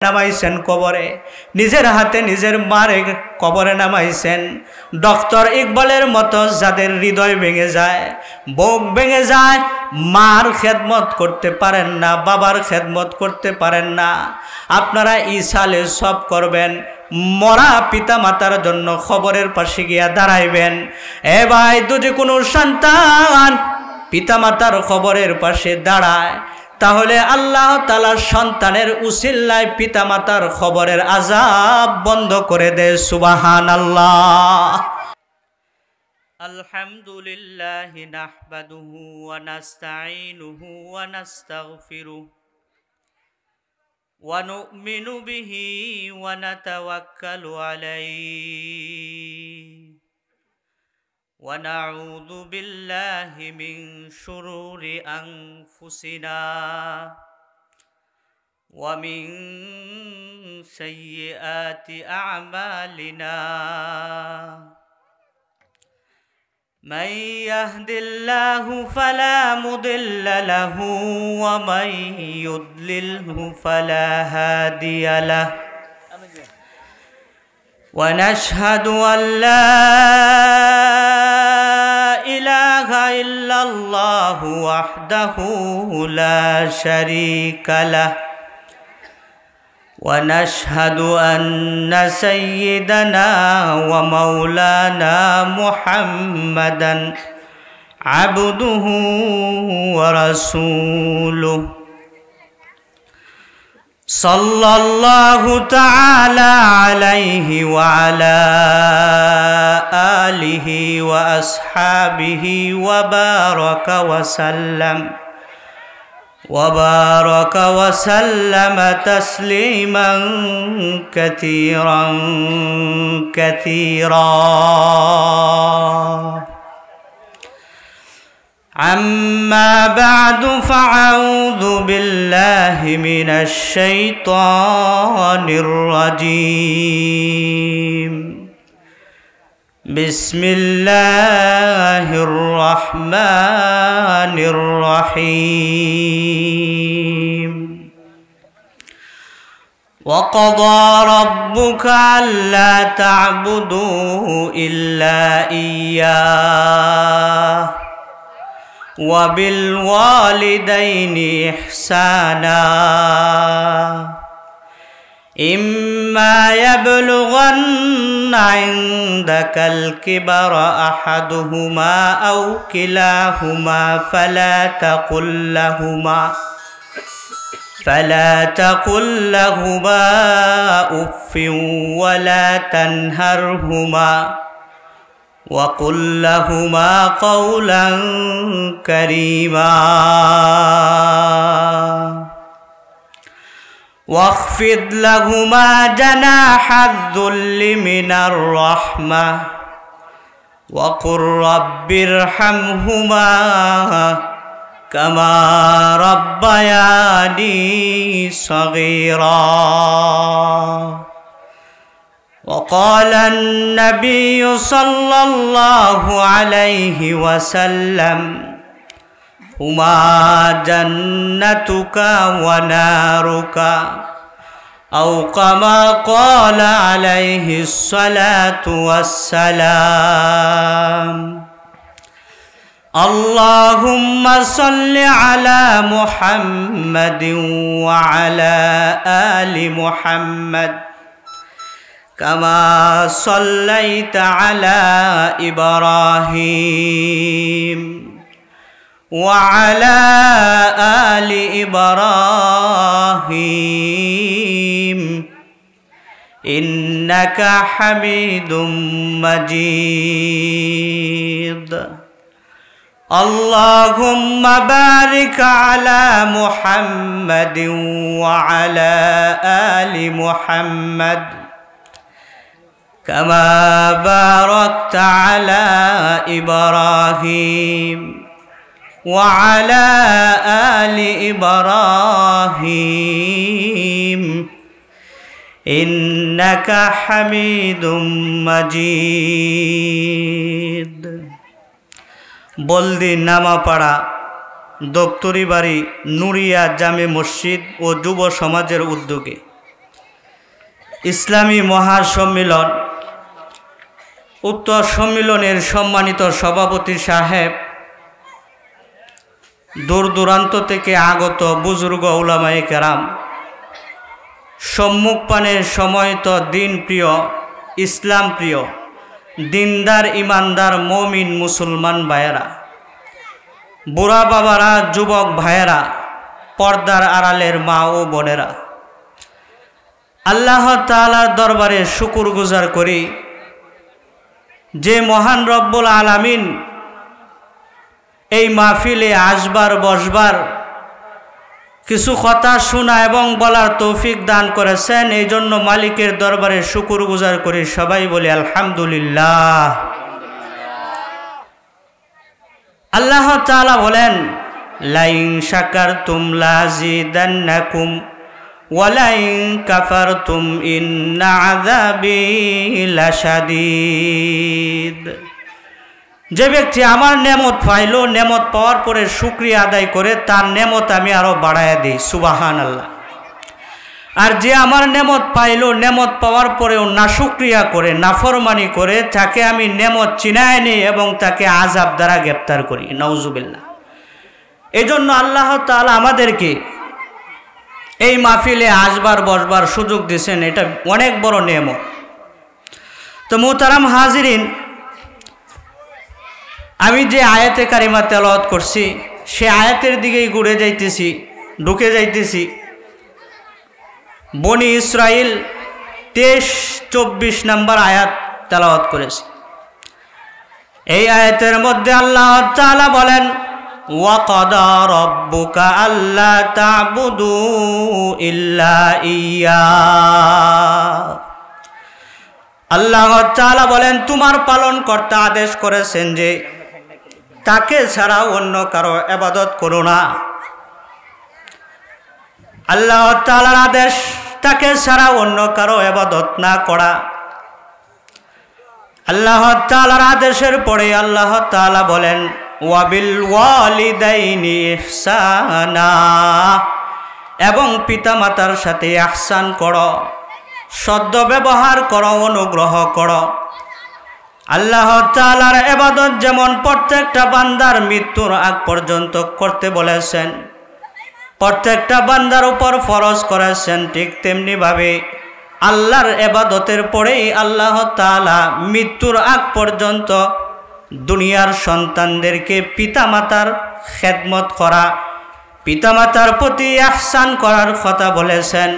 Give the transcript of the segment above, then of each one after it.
নামাইছেন কবরে, নিজের হাতে নিজের মারে কবরে নামাইছেন। ডক্টর ইকবালের মতো যাদের হৃদয় ভেঙে যায়, বুক ভেঙে যায়, মার খেদমত করতে পারেন না, বাবার খেদমত করতে পারেন না, আপনারা ইসালে সব করবেন, মরা পিতা মাতার জন্য খবরের পাশে গিয়া দাঁড়াইবেন। এ ভাই, যদি কোনো সন্তান পিতা মাতার খবরের পাশে দাঁড়ায়, তাহলে আল্লাহ তাআলা সন্তানের উসিলায় পিতা মাতার খবরের আযাব বন্ধ করে দেয়। সুবহানাল্লাহ। আলহামদুলিল্লাহি নাহমাদুহু ওয়া নাস্তাঈনুহু ওয়া নাস্তাগফিরুহু ওয়া নু'মিনু বিহি ওয়া নাতাওয়াক্কালু আলাইহি ওয়া নাউযু বিল্লাহি মিন শুরুরি আনফুসিনা ওয়া মিন সাইয়্যাতি আ'মালিনা। من يهد الله فلا مضل له ومن يضلله فلا هادي له ونشهد أن لا إله إلا الله وحده لا شريك له ونشهد أن سيدنا ومولانا محمدًا عبده ورسوله صلى الله تعالى عليه وعلى آله وأصحابه وبارك وسلم تسليما كثيرا كثيرا. أما بعد، فأعوذ بالله من الشيطان الرجيم. بسم الله الرحمن الرحيم. وقضى ربك ألا تعبدوا إلا إياه وبالوالدين إحسانا إما يبلغن عندك الكبر أحدهما أو كلاهما فلا تقل لهما أف ولا تنهرهما وقل لهما قولا كريما واخفض لهما جناح الذل من الرحمة وقل رب ارحمهما كما ربياني صغيرا. وقال النبي صلى الله عليه وسلم هما جنتك ونارك أو كما قال عليه الصلاة والسلام. اللهم صل على محمد وعلى آل محمد كما صليت على إبراهيم وعلى آل إبراهيم إنك حميد مجيد. اللهم بارك على محمد وعلى آل محمد كما باركت على إبراهيم وعلى آل إبراهيم إنك حميد مجيد. বলদি নামাপাড়া দপ্তরি বাড়ি নুরিয়া জামে মসজিদ ও যুব সমাজের উদ্যোগে ইসলামী মহাসম্মিলন, উক্ত সম্মিলনের সম্মানিত সভাপতি সাহেব, দূর দূরান্ত থেকে আগত বুজুর্গ উলামায়ে কেরাম, সম্মুখপানের সময়ত দিন প্রিয়, ইসলাম প্রিয়, দিনদার ইমানদার মমিন মুসলমান ভাইয়েরা, বুড়া বাবারা, যুবক ভাইয়েরা, পর্দার আড়ালের মা ও বোনেরা, আল্লাহ তাআলার দরবারে শুকর গুজার করি যে মহান রব্বুল আলামিন এই মাহফিলে আসবার বসবার, কিছু কথা শোনা এবং বলার তৌফিক দান করেছেন। এই জন্য মালিকের দরবারে শুকর গুজার করি, সবাই বলি আলহামদুলিল্লাহ। আল্লাহ তাআলা বলেন, লাইন শাকারতুম লাযিদান্নাকুম ওয়া লাইন কাফারতুম ইন্না আযাবি লাশাদীদ। যে ব্যক্তি আমার নেমত পাইল, নেমত পাওয়ার পরে শুকরিয়া আদায় করে তার নেমত আমি আরো বাড়াইয়া দিই, সুবহানাল্লাহ। আর যে আমার নেমত পাইল, নেমত পাওয়ার পরেও নাশুকরিয়া করে, নাফরমানি করে, তাকে আমি নেমত চিনায় নেই এবং তাকে আযাব দ্বারা গ্রেফতার করি, নাউজুবিল্লাহ। এই জন্য আল্লাহ তাআলা আমাদেরকে এই মাহফিলে আসবার বসবার সুযোগ দিয়েছেন, এটা অনেক বড় নেমত। তো মুহতারাম হাজিরিন, আমি যে আয়াতে কারিমা তেলাওয়াত করছি সে আয়াতের দিকেই ঢুকে যাইতেছি। বনি ইসরাইল 23-24 নম্বর আয়াত তেলাওয়াত করেছে। এই আয়াতের মধ্যে আল্লাহ তাআলা বলেন, ওয়া কাদা রাব্বুকা আল্লা তা'বুদু ইল্লা ইয়্যা। আল্লাহ তাআলা বলেন, তোমার পালনকর্তা আদেশ করেছেন যে তাকে ছাড়া অন্য কারো ইবাদত করো না। আল্লাহ তাআলার আদেশ তাকে ছাড়া অন্য কারো ইবাদত না করা। আল্লাহ তাআলার আদেশের পরে আল্লাহ তাআলা বলেন, ওয়াবিল ওয়ালিদাইনি ইহসানা, এবং পিতামাতার সাথে ইহসান করো, সদ্য ব্যবহার করো, অনুগ্রহ করো। আল্লাহ তাআলার ইবাদত যেমন প্রত্যেকটা বান্দার মৃত্যুর আগ পর্যন্ত করতে বলেছেন, প্রত্যেকটা বান্দার উপর ফরজ করেছেন, ঠিক তেমনি ভাবে আল্লাহর ইবাদতের পরেই আল্লাহ তাআলা মৃত্যুর আগ পর্যন্ত দুনিয়ার সন্তানদেরকে পিতামাতার খেদমত করা, পিতামাতার প্রতি ইহসান করার কথা বলেছেন।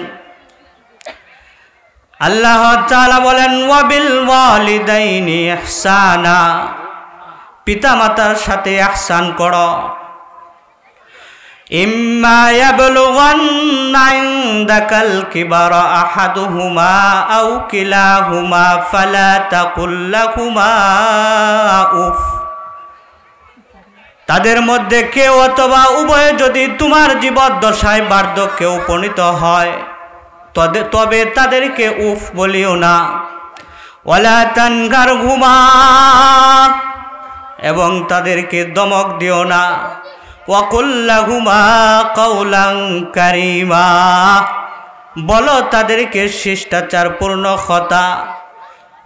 আল্লাহ তাআলা বলেন, ওয়াবিল ওয়ালিদাইনি ইহসানা, পিতামাতার সাথে ইহসান করো। ইম্মা ইয়াবলুগান্না ইনদাকাল কিবারা আহাদুহুমা আও কিলাহুমা ফালা তাকুল লাহুমা উফ। তাদের মধ্যে কেউ অথবা উভয়ে যদি তোমার জীবদ্দশায় বার্ধক্যে উপনীত হয় তবে তাদেরকে উফ বলিও না। ওয়ালা তানগারহুমা, এবং তাদেরকে দমক দিও না। ওয়াকুল লাহুমা কাওলান কারীমা, বলো তাদেরকে শিষ্টাচারপূর্ণ কথা।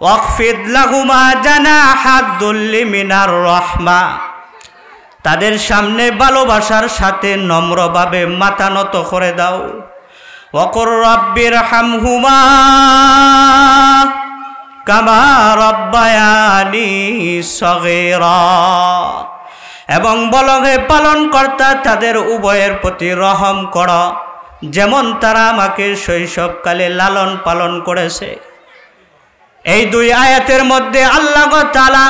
ওয়াকফিদ লাহুমা জানাহাদ দুল্লি মিনার রাহমা, তাদের সামনে ভালোবাসার সাথে নম্রভাবে মাথা নত করে দাও। ওয়াকুর রাব্বিরহামহুমা কামা রাব্বায়ানি সগীরা, এবং বলো হে পালনকর্তা তাদের উভয়ের প্রতি রহম করো, যেমন তারা আমাকে শৈশবকালে লালন পালন করেছে। এই দুই আয়াতের মধ্যে আল্লাহ তাআলা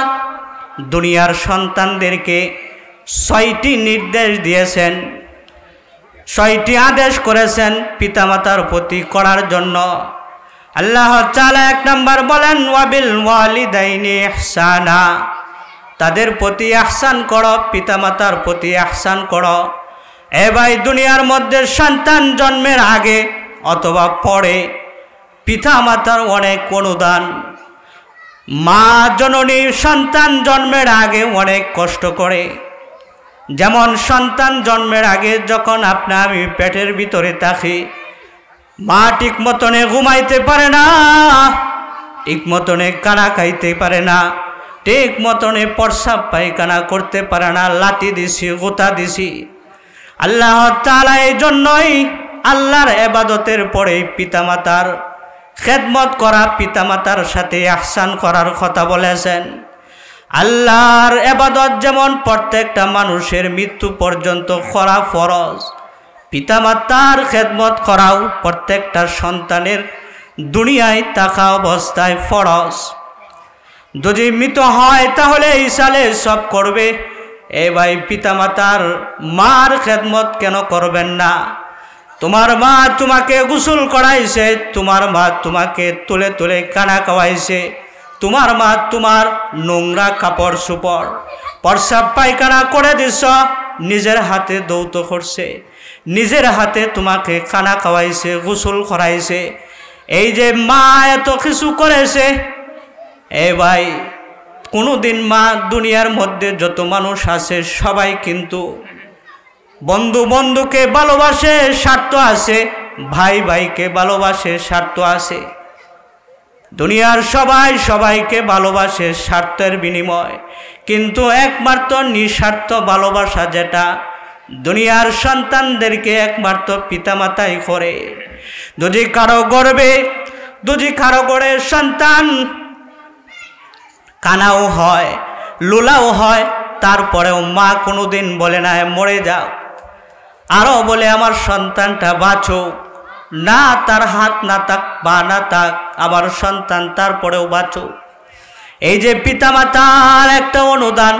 দুনিয়ার সন্তানদেরকে 6টি নির্দেশ দিয়েছেন, 6টি আদেশ করেছেন পিতামাতার প্রতি করার জন্য। আল্লাহ তাআলা 1 নম্বর বলেন, ওয়াবিল ওয়ালিদাইনি ইহসানা, তাদের প্রতি ইহসান করো, পিতামাতার প্রতি ইহসান করো। এ ভাই, দুনিয়ার মধ্যে সন্তান জন্মের আগে অথবা পরে পিতামাতার অনেক অনুদান। মা জননী সন্তান জন্মের আগে অনেক কষ্ট করে। যেমন সন্তান জন্মের আগে যখন আমি পেটের ভিতরে থাকি, মা ঠিক মতনে ঘুমাইতে পারে না, ঠিক মতনে কানা খাইতে পারে না, ঠিক মতনে প্রস্রাব পায়খানা করতে পারে না, লাঠি দিছি, গোতা দিছি। আল্লাহ তাআলা এই জন্যই আল্লাহর ইবাদতের পরে পিতামাতার খেদমত করা, পিতামাতার সাথে ইহসান করার কথা বলেছেন। আল্লাহর ইবাদত যেমন প্রত্যেকটা মানুষের মৃত্যু পর্যন্ত করা ফরজ, পিতামাতার খেদমত করাও প্রত্যেকটা সন্তানের দুনিয়ায় থাকা অবস্থায় ফরজ। যদি মৃত হয় তাহলে ইসালে সব করবে। এ ভাই, পিতামাতার মার খেদমত কেন করবেন না? তোমার মা তোমাকে গোসল করাইছে, তোমার মা তোমাকে তুলে তুলে কানা খাওয়াইছে, তোমার মা তোমার নোংরা কাপড় চোপড় প্রস্রাব পায়খানা করে দিছ, নিজের হাতে দৌত করছে, নিজের হাতে তোমাকে কানা খাওয়াইছে, গোসল করাইছে। এই যে মা এত কিছু করেছে, এ ভাই, কোনোদিন মা দুনিয়ার মধ্যে যত মানুষ আছে সবাই কিন্তু বন্ধু বন্ধুকে ভালোবাসে, স্বার্থ আছে, ভাই ভাইকে ভালোবাসে, স্বার্থ আছে। দুনিয়ার সবাই সবাইকে ভালোবাসে স্বার্থের বিনিময়, কিন্তু একমাত্র নিঃস্বার্থ ভালোবাসা যেটা দুনিয়ার সন্তানদেরকে একমাত্র পিতামাতাই করে। যদি কারো গর্ভে সন্তান কানাও হয়, লোলাও হয়, তারপরেও মা কোনোদিন বলে না মরে যাও, আরও বলে আমার সন্তানটা বাঁচুক, না তার হাত না থাক বা না থাক, আমার সন্তান তারপরেও বাঁচুক। এই যে পিতামাতার একটা অনুদান,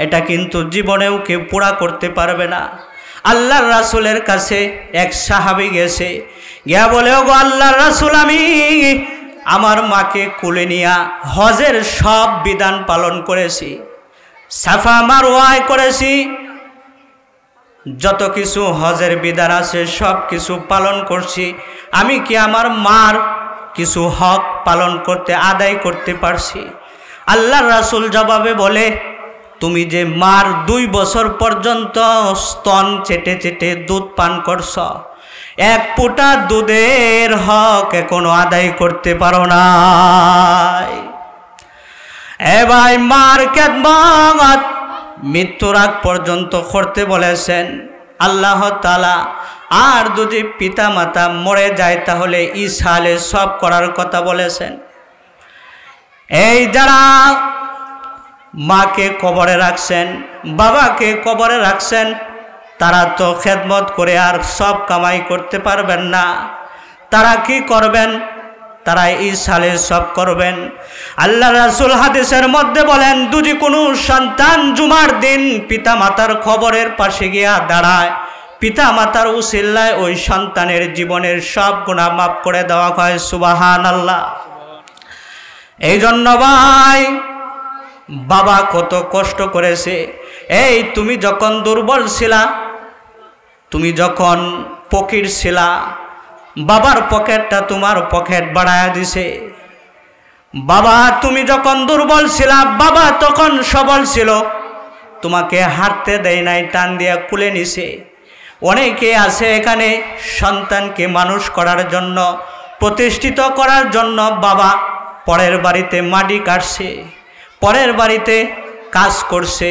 এটা কিন্তু জীবনেও কেউ পুরা করতে পারবে না। আল্লাহর রাসূলের কাছে এক সাহাবী গেছে, গিয়া বলে, ওগো আল্লাহর রাসূল, আমি আমার মাকে কোলে নিয়া হজের সব বিধান পালন করেছি, সাফা মারওয়ায় করেছি, যত কিছু হজের বিধান আছে সব কিছু পালন করছি, আমি কি আমার মার কিছু হক পালন করতে আদায় করতে পারছি? আল্লাহর রাসূল জবাবে বলে, তুমি যে মার 2 বছর পর্যন্ত স্তন চেটে চেটে দুধ পান করছ, এক ফোঁটা দুধের হক এখনো আদায় করতে পারো না। এ ভাই, মার খেদমত মৃত্যুর আগ পর্যন্ত করতে বলেছেন আল্লাহ তাআলা। আর যদি পিতা মাতা মরে যায় তাহলে ইসালে সব করার কথা বলেছেন। এই যারা মাকে কবরে রাখছেন, বাবাকে কবরে রাখছেন, তারা তো খেদমত করে আর সব কামাই করতে পারবেন না। তারা কি করবেন? তারা ইসালে সব করবেন। আল্লাহ রাসূল হাদিসের মধ্যে বলেন, যদি কোনো সন্তান জুমার দিন পিতা মাতার কবরের পাশে গিয়া দাঁড়ায়, পিতা মাতার উসিলায় ওই সন্তানের জীবনের সব গুনাহ মাফ করে দেওয়া হয়। সুবহানাল্লাহ। এই জন্য ভাই, বাবা কত কষ্ট করেছে। এই তুমি যখন দুর্বল ছিলা, তুমি যখন ফকির ছিলা, বাবার পকেটটা তোমার পকেট বাড়ায়া দিছে। বাবা তুমি যখন দুর্বল ছিলা, বাবা তখন সবল ছিল, তোমাকে হাঁটতে দেয় নাই, টান দিয়া কুলে নিছে। অনেকে আছে এখানে সন্তানকে মানুষ করার জন্য, প্রতিষ্ঠিত করার জন্য বাবা পরের বাড়িতে মাটি কাটছে, পরের বাড়িতে কাজ করছে,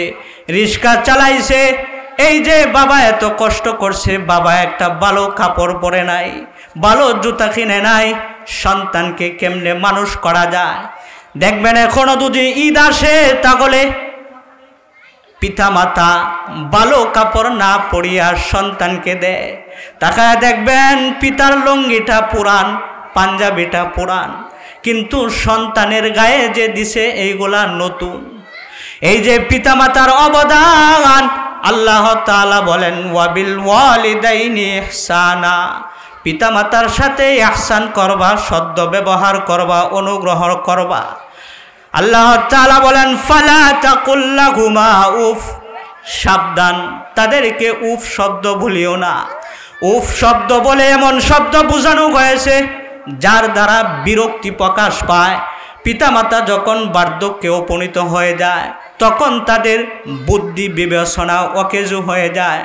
রিক্সা চালাইছে। এই যে বাবা এত কষ্ট করছে, বাবা একটা ভালো কাপড় পরে নাই, ভালো জুতা কিনে নাই, সন্তানকে কেমনে মানুষ করা যায়? দেখবেন এখনো যদি ঈদ আসে তাহলে পিতা মাতা ভালো কাপড় না পরিয়া সন্তানকে দেয়। তাকায় দেখবেন পিতার লুঙ্গিটা পুরান, পাঞ্জাবিটা পুরান, কিন্তু সন্তানের গায়ে যে দিছে এইগুলা নতুন। এই যে পিতামাতার অবদান, আল্লাহ তাআলা বলেন, ওয়াবিল ওয়ালিদাইনি ইহসানা, পিতামাতার সাথে ইহসান করবা, সদ্য ব্যবহার করবা, অনুগ্রহ করবা। আল্লাহ তাআলা বলেন, ফালা তাকুল লাহুমা উফ, সাবধান, তাদেরকে উফ শব্দ ভুলিও না। উফ শব্দ বলে এমন শব্দ বোঝানো হয়েছে যার দ্বারা বিরক্তি প্রকাশ পায়। পিতামাতা যখন বার্ধক্যে উপনীত হয়ে যায়, তখন তাদের বুদ্ধি বিবেচনা অকেজো হয়ে যায়,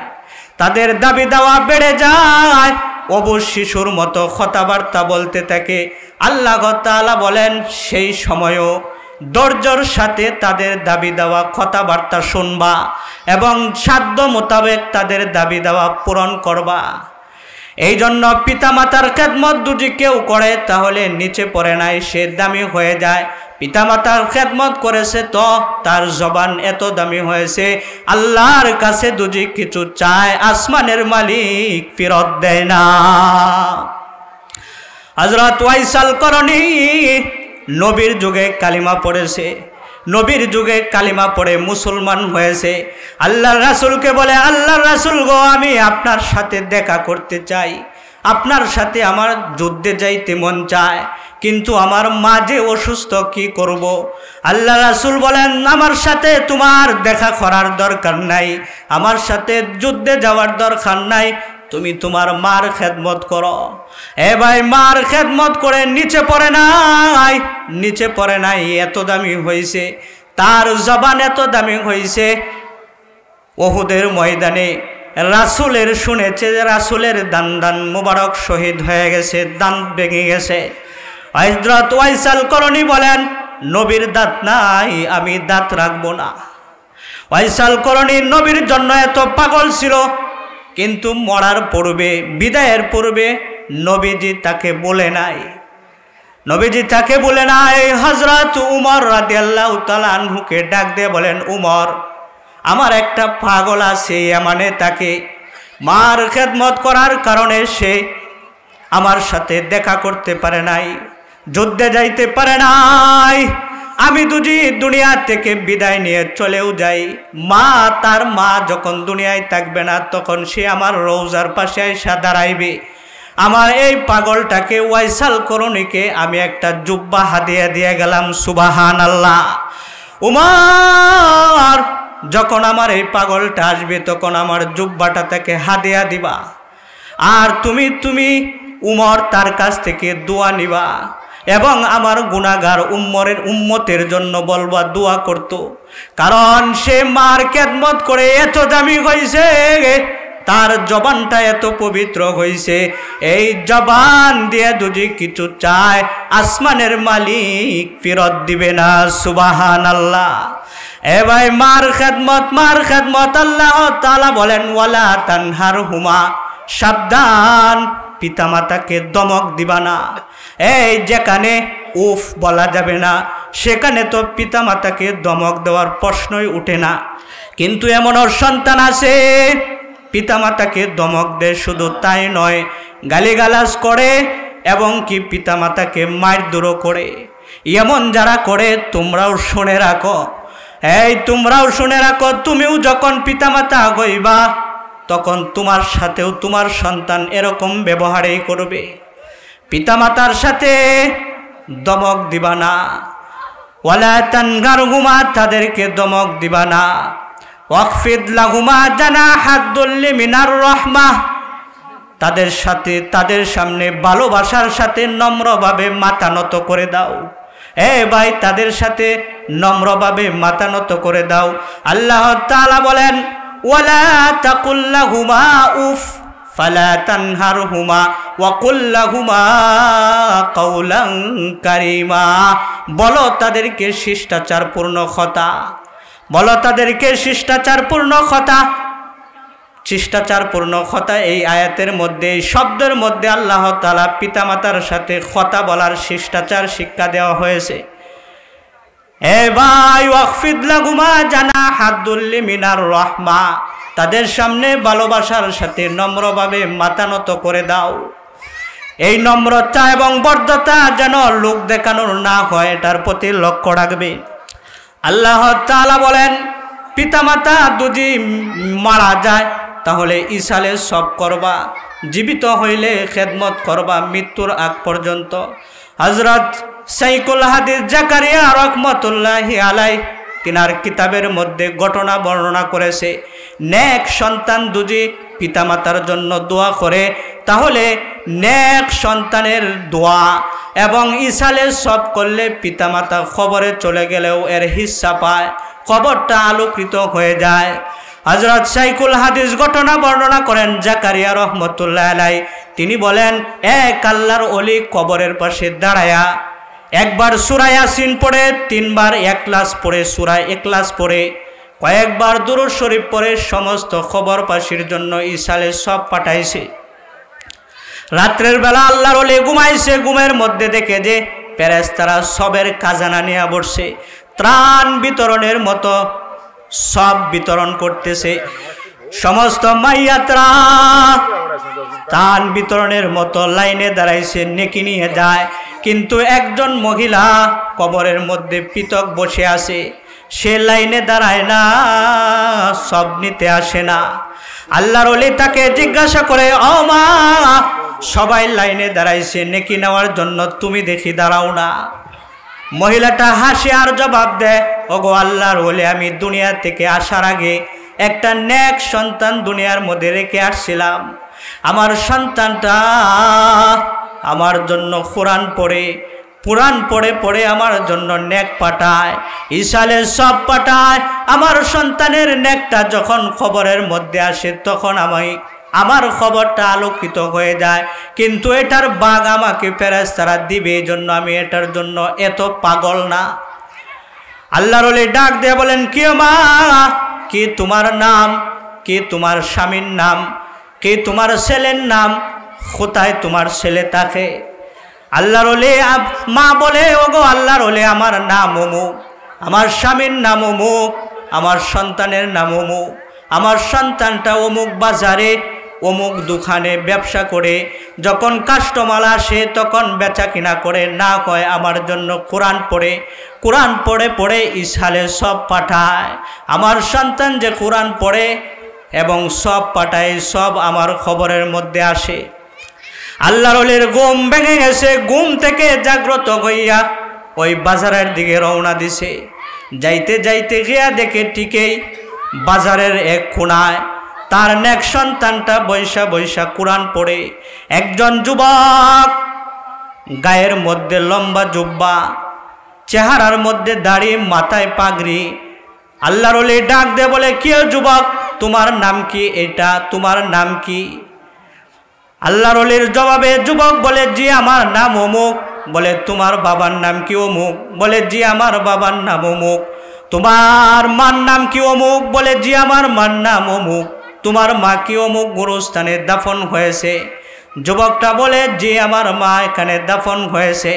তাদের দাবি দাওয়া বেড়ে যায়, অবুজ শিশুর মতো কথাবার্তা বলতে থাকে। আল্লাহ তাআলা বলেন সেই সময়ও ধৈর্যের সাথে তাদের দাবি দেওয়া কথাবার্তা শুনবা এবং সাধ্য মোতাবেক তাদের দাবি দেওয়া পূরণ করবা। এই জন্য পিতামাতার খেদমত যদি কেউ করে তাহলে নিচে পড়ে নাই, সে দামি হয়ে যায়। পিতামাতার খেদমত করেছে তো তার জবান এত দামি হয়েছে, আল্লাহর কাছে যদি কিছু চায় আসমানের মালিক ফেরত দেয় না। হযরত ওয়াইসাল করণী নবীর যুগে কালিমা পড়েছে, নবীর যুগে কালিমা পড়ে মুসলমান হয়েছে। আল্লাহর রাসূলকে বলে, আল্লাহর রাসূল গো, আমি আপনার সাথে দেখা করতে চাই, আপনার সাথে আমার যুদ্ধে যাইতে মন চায়, কিন্তু আমার মা যে অসুস্থ, কি করব? আল্লাহ রাসূল বলেন, আমার সাথে তোমার দেখা করার দরকার নাই, আমার সাথে যুদ্ধে যাওয়ার দরকার নাই, তুমি তোমার মার খেদমত করো। এ ভাই, মার খেদমত করে নিচে পড়ে নাই, নিচে পড়ে নাই, এত দামি হয়েছে, তার জবান এত দামি হয়েছে। উহুদের ময়দানে রাসূলের শুনেছে যে রাসূলের দান মুবারক শহীদ হয়ে গেছে, দান ভেঙে গেছে। হযরত ওয়াইসাল করণী বলেন, নবীর দাঁত নাই, আমি দাঁত রাখবো না। ওয়াইসাল করণী নবীর জন্য এত পাগল ছিল, কিন্তু মরার পূর্বে, বিদায়ের পূর্বে নবীজি তাকে বলে নাই, নবীজি তাকে বলে নাই। হযরত উমর রাদিয়াল্লাহু তাআলা আনহুকে ডাক দিয়ে বলেন, উমর, আমার একটা পাগল আছে ইয়ামানে, তাকে মার খেদমত করার কারণে সে আমার সাথে দেখা করতে পারে নাই, যুদ্ধে যাইতে পারে নাই। আমি যদি দুনিয়া থেকে বিদায় নিয়ে চলেও যাই, তার মা যখন দুনিয়ায় থাকবে না, তখন সে আমার রওজার পাশে এসে দাঁড়াইবে। আমার এই পাগলটাকে, ওয়াইসাল করণীকে আমি একটা জুব্বা হাদিয়া দিয়ে গেলাম। সুবহানাল্লাহ। উমর, যখন আমার এই পাগলটা আসবে তখন আমার জুব্বাটা তাকে হাদিয়া দিবা, আর তুমি উমর তার কাছ থেকে দোয়া নিবা এবং আমার গুনাহগার উম্মতের জন্য বলবা দোয়া করত, কারণ সে মার খেদমত করে এত দামি হয়েছে, তার জবানটা এত পবিত্র হয়েছে। এই জবান দিয়ে যদি কিছু চায় আসমানের মালিক ফেরত দিবে না। সুবহানাল্লাহ। এ ভাই, মার খেদমত আল্লাহ তাআলা বলেন, ওয়ালা তানহারহুমা, সাবধান, পিতামাতাকে দমক দিবা না। এই যেখানে উফ বলা যাবে না, সেখানে তো পিতামাতাকে দমক দেওয়ার প্রশ্নই উঠে না। কিন্তু এমনও সন্তান আছে পিতামাতাকে দমক দেয়, শুধু তাই নয়, গালিগালাজ করে এবং কি পিতামাতাকে মারধরও করে। এমন যারা করে তোমরাও শুনে রাখো, তোমরাও শুনে রাখো, তুমিও যখন পিতামাতা হইবা তখন তোমার সাথেও তোমার সন্তান এরকম ব্যবহারই করবে। পিতামাতার সাথে দমক দিবা না, ওয়ালা তানহারহুমা, তাদেরকে দমক দিবা না। ওয়াকফিদ লাহুমা জানাহাদ দুল্লি মিনার রাহমাহ, তাদের সামনে ভালোবাসার সাথে নম্রভাবে মাথা নত করে দাও। ভাই, তাদের সাথে নম্রভাবে মাথা নত করে দাও। আল্লাহ তাআলা বলেন, ওয়ালা তাকুল লাহুমা উফ ফালা তানহারহুমা ওয়া কুল লাহুমা কাওলান কারীমা, বলো তাদেরকে শিষ্টাচারপূর্ণ কথা, বলো তাদেরকে শিষ্টাচারপূর্ণ কথা। শিষ্টাচারপূর্ণ কথা এই আয়াতের মধ্যে, এই শব্দের মধ্যে আল্লাহ তাআলা পিতামাতার সাথে কথা বলার শিষ্টাচার শিক্ষা দেওয়া হয়েছে। ভাই, ওয়াকফিদ লাহুমা জানাহাদ দুল্লি মিনার রাহমা, তাদের সামনে ভালোবাসার সাথে নম্রভাবে মাথা নত করে দাও। এই নম্রতা এবং বর্ধতা যেন লোক দেখানোর না হয়, এটার প্রতি লক্ষ্য রাখবে। আল্লাহ তাআলা বলেন, পিতামাতা যদি মারা যায় তাহলে ইসালে সব করবা, জীবিত হইলে খেদমত করবা মৃত্যুর আগ পর্যন্ত। হযরত শাইখুল হাদিস জাকারিয়া রাহমাতুল্লাহি আলাইহি তিনার কিতাবের মধ্যে ঘটনা বর্ণনা করেছে, নেক সন্তান যদি পিতামাতার জন্য দোয়া করে তাহলে নেক সন্তানের দোয়া এবং ইসালে সব করলে পিতামাতা খবরে চলে গেলেও এর হিস্সা পায়, খবরটা আলোকিত হয়ে যায়। হযরত শাইখুল হাদিস ঘটনা বর্ণনা করেন জাকারিয়া রহমতুল্লাহ আলাইহি। তিনি বলেন, এক আল্লাহর ওলি কবরের পাশে দাঁড়ায়া একবার সূরা ইয়াসিন পড়ে, তিনবার ইখলাস পড়ে, সূরা ইখলাস পড়ে, কয়েকবার দুরূদ শরীফ পড়ে সমস্ত খবরবাসীর জন্য ইসালে সব পাঠাইছে। রাত্রের বেলা আল্লাহর ওলি ঘুমাইছে, ঘুমের মধ্যে দেখে যে ফেরেশতারা সবের খাজানা নিয়ে বসছে, ত্রাণ বিতরণের মতো সব বিতরণ করতেছে। সমস্ত মাইয়াতরা ত্রাণ বিতরণের মতো লাইনে দাঁড়াইছে, নেকি নিয়ে যায়। কিন্তু একজন মহিলা কবরের মধ্যে পৃথক বসে আছে, সে লাইনে দাঁড়ায় না, সব নিতে আসে না। আল্লাহর ওলি তাকে জিজ্ঞাসা করে, ও মা, সবাই লাইনে দাঁড়াইছে নেকি নেওয়ার জন্য, তুমি দেখি দাঁড়াও না। মহিলাটা হাসি আর জবাব দেয়, ওগো আল্লাহর ওলি, আমি দুনিয়া থেকে আসার আগে একটা নেক সন্তান দুনিয়ার মধ্যে রেখে আসছিলাম। আমার সন্তানটা আমার জন্য কোরআন পড়ে পড়ে আমার জন্য নেক পাঠায়, ইসালে সব পাঠায়। আমার সন্তানের নেকটা যখন খবরের মধ্যে আসে তখন আমার খবরটা আলোকিত হয়ে যায়, কিন্তু এটার ভাগ আমাকে ফেরেশতারা দিবে, এই জন্য আমি এটার জন্য এত পাগল না। আল্লাহর ওলি ডাক দিয়ে বলেন, কি মা, কি তোমার নাম, কি তোমার স্বামীর নাম, কি তোমার ছেলের নাম, কোথায় তোমার ছেলে থাকে? আল্লাহর ওলি মা বলে, ওগো আল্লাহর ওলি, আমার নাম অমুক, আমার স্বামীর নাম অমুক, আমার সন্তানের নাম অমুক, আমার সন্তানটা অমুক বাজারে অমুক দোকানে ব্যবসা করে, যখন কাস্টমার আসে তখন বেচা কিনা করে, না কয় আমার জন্য কোরআন পড়ে পড়ে ইসালে সব পাঠায়। আমার সন্তান যে কোরআন পড়ে এবং সব পাঠায়, সব আমার খবরের মধ্যে আসে। আল্লাহর ওলির ঘুম ভেঙে গেছে, ঘুম থেকে জাগ্রত হইয়া ওই বাজারের দিকে রওনা দিছে। যাইতে যাইতে গিয়া দেখে ঠিকই বাজারের এক কোণায় তার নেক সন্তানটা বৈশা বৈশা কোরআন পড়ে। একজন যুবক, গায়ের মধ্যে লম্বা জুব্বা, চেহারার মধ্যে দাড়ি, মাথায় পাগড়ি। আল্লাহর ওলি ডাক দে বলে, কি যুবক, তোমার নাম কি? এটা তোমার নাম কি? আল্লাহর ওলির জবাবে যুবক বলে, জি আমার নাম অমুক। বলে, তোমার বাবার নাম কি? অমুক। বলে, জি আমার বাবার নাম অমুক। তোমার মার নাম কি? অমুক। বলে, জি আমার মার নাম অমুক। তোমার মা কি অমুক গোরস্থানে দাফন হয়েছে? যুবকটা বলে, জি আমার মা এখানে দাফন হয়েছে।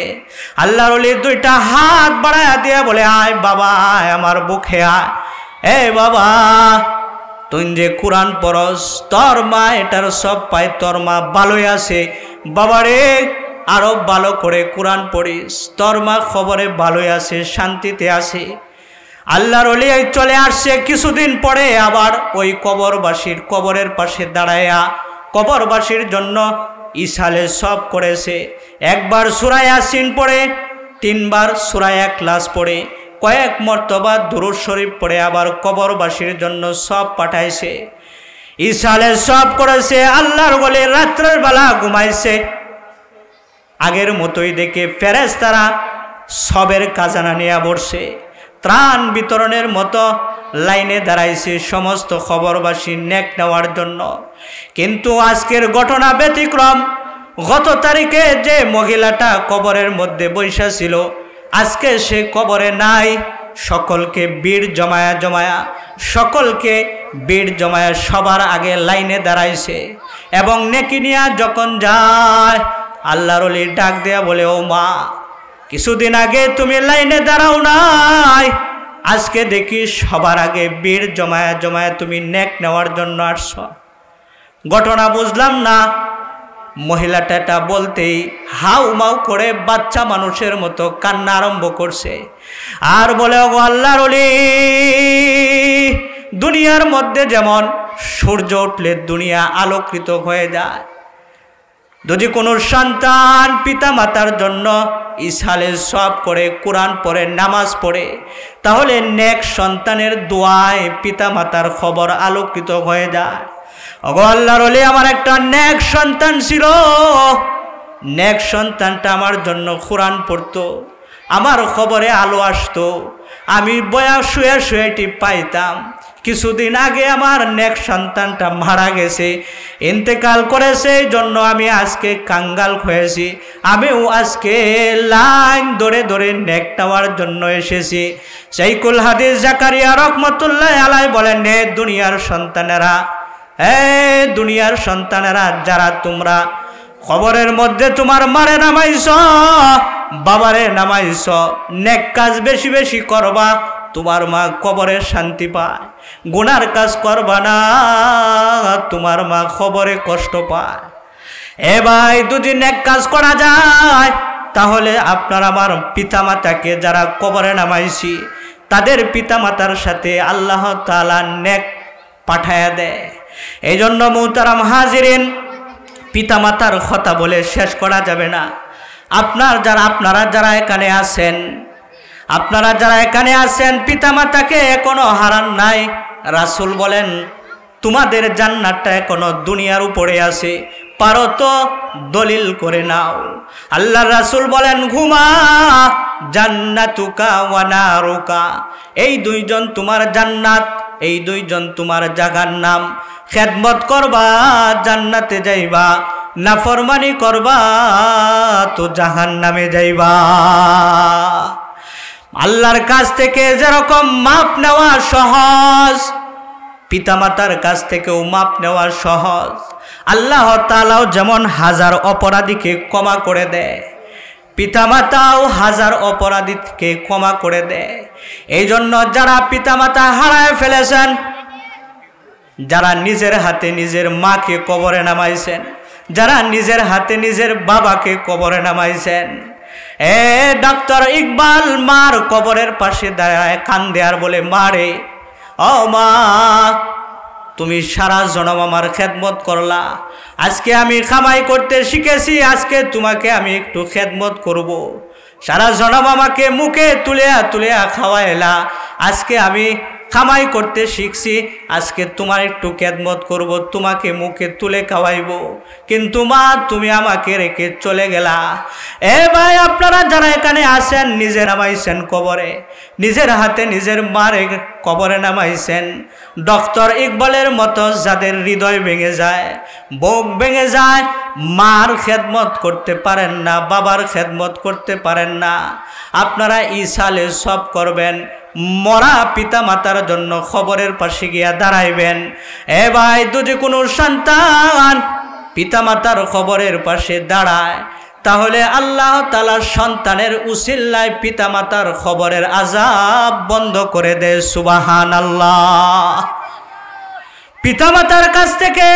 আল্লাহর ওলি দুইটা হাত বাড়ায়া দিয়ে বলে, আয় বাবা, আয় আমার বুকে আয়। এ বাবা, তুই যে কোরআন পড়স, তোর মা এটার সব পায়, তোর মা ভালোই আছে। বাবারে, আরো ভালো করে কোরআন পড়িস, তোর মা খবরে ভালোই আছে, শান্তিতে আছে। আল্লাহর ওলি চলে আসছে। কিছুদিন পরে আবার ওই কবরবাসীর কবরের পাশে দাঁড়ায়া কবরবাসীর জন্য ইসালে সব করেছে। একবার সূরা ইয়াসিন পড়ে, তিনবার সূরা ইখলাস পড়ে, কয়েক মর্তবা দুরূদ শরীফ পড়ে আবার কবরবাসীর জন্য সব পাঠাইছে, ইসালে সব করেছে। আল্লাহর ওলি রাত্রের বেলা ঘুমাইছে। আগের মতোই দেখে ফেরেশতারা সবের খাজানা নিয়ে বসছে, ত্রাণ বিতরণের মতো লাইনে দাঁড়াইছে সমস্ত খবরবাসী নেক নেওয়ার জন্য। কিন্তু আজকের ঘটনা ব্যতিক্রম। গত তারিখে যে মহিলাটা কবরের মধ্যে বৈশা ছিল, আজকে সে কবরে নাই। সকলকে ভিড় জমায়া সবার আগে লাইনে দাঁড়াইছে এবং নেকি নিয়া যখন যায়, আল্লাহর ওলি ডাক দেয়া বলে, ও মা, কিছুদিন আগে তুমি লাইনে দাঁড়াও নাই, আজকে দেখি সবার আগে ভিড় জমায়া তুমি নেক নেওয়ার জন্য আসছ। ঘটনা বুঝলাম না। মহিলাটা বলতেই হাউ মাউ করে বাচ্চা মানুষের মতো কান্না আরম্ভ করছে আর বলে, ওগো আল্লাহর ওলি, দুনিয়ার মধ্যে যেমন সূর্য উঠলে দুনিয়া আলোকিত হয়ে যায়, যদি কোনো সন্তান পিতা মাতার জন্য ইসালে সব করে, কোরআন পড়ে, নামাজ পড়ে, তাহলে নেক সন্তানের দোয়ায় পিতা মাতার খবর আলোকিত হয়ে যায়। ওগো আল্লাহর ওলি, আমার একটা নেক সন্তান ছিল। নেক সন্তানটা আমার জন্য কোরআন পড়তো, আমার খবরে আলো আসতো, আমি বয়া শুয়ে শুয়ে টিপ পাইতাম। কিছুদিন আগে আমার নেক সন্তানটা মারা গেছে, ইন্তেকাল করেছে, এই জন্য আমি আজকে কাঙ্গাল হয়েছি। আমিও আজকে লাইন ধরে ধরে নেক নেওয়ার জন্য এসেছি। শাইখুল হাদিস জাকারিয়া রহমতুল্লাহ আলাইহি বলেন, হে দুনিয়ার সন্তানেরা, হে দুনিয়ার সন্তানেরা, যারা তোমরা কবরের মধ্যে তোমার মারে নামাইছ, বাবারে নামাইছ, নেক কাজ বেশি বেশি করবা, তোমার মা কবরে শান্তি পায়। গুনার কাজ করবা না, তোমার মা কবরে কষ্ট পায়। এ ভাই, যদি নেক কাজ করা যায় তাহলে আপনার আমার পিতামাতাকে যারা কবরে নামাইছি তাদের পিতামাতার সাথে আল্লাহ তাআলা নেক পাঠায়া দেয়। এই জন্য মুহতারাম হাজিরিন, পিতামাতার কথা বলে শেষ করা যাবে না। আপনারা যারা এখানে আছেন, পিতামাতাকে এখনো হারান নাই। রাসূল বলেন, তোমাদের জান্নাতটা এখনো দুনিয়ার উপরে আছে, পারো তো দলিল করে নাও। আল্লাহ রাসূল বলেন, ঘুমা জান্নাতুকা ওয়া নারুকা, এই দুইজন তোমার জান্নাত, এই দুইজন তোমার জাগার নাম। খেদমত করবা জান্নাতে যাইবা, নাফরমানি করবা তো জাহান্নামে যাইবা। আল্লাহর কাছ থেকে যেরকম মাপ নেওয়া সহজ, পিতামাতার কাছ থেকেও মাপ নেওয়া সহজ। আল্লাহ তাআলাও যেমন হাজার অপরাধীকে ক্ষমা করে দেয়, পিতামাতাও হাজার অপরাধীকে ক্ষমা করে দেয়। এই জন্য যারা পিতামাতা হারায় ফেলেছেন, যারা নিজের হাতে নিজের মাকে কবরে নামাইছেন, যারা নিজের হাতে নিজের বাবাকে কবরে নামাইছেন, ডক্টর ইকবাল মার কবরের পাশে দাঁড়ায় কান্দে আর বলে, মারে, ও মা, তুমি সারা জনম আমার খেদমত করলা, আজকে আমি কামাই করতে শিখেছি, আজকে তোমাকে আমি একটু খেদমত করব। সারা জনম আমাকে মুখে তুলিয়া খাওয়াইলা, আজকে আমি কামাই করতে শিখছি, আজকে তোমার একটু খেদমত করব, তোমাকে মুখে তুলে খাওয়াইব, কিন্তু মা তুমি আমাকে রেখে চলে গেলা। এ ভাই, আপনারা যারা এখানে আছেন, নিজের নামাইছেন কবরে, নিজের হাতে নিজের মারে কবরে নামাইছেন, ডক্টর ইকবালের মতো যাদের হৃদয় ভেঙে যায়, বুক ভেঙে যায়, মার খেদমত করতে পারেন না, বাবার খেদমত করতে পারেন না, আপনারা ইসালে সব করবেন, মরা পিতা মাতার জন্য খবরের পাশে গিয়া দাঁড়াইবেন। এ ভাই, যদি কোনো সন্তান পিতা মাতার খবরের পাশে দাঁড়ায়, তাহলে আল্লাহ তাআলা সন্তানের উসিলায় পিতা মাতার খবরের আযাব বন্ধ করে দেয়। সুবহানাল্লাহ। পিতা মাতার কাছ থেকে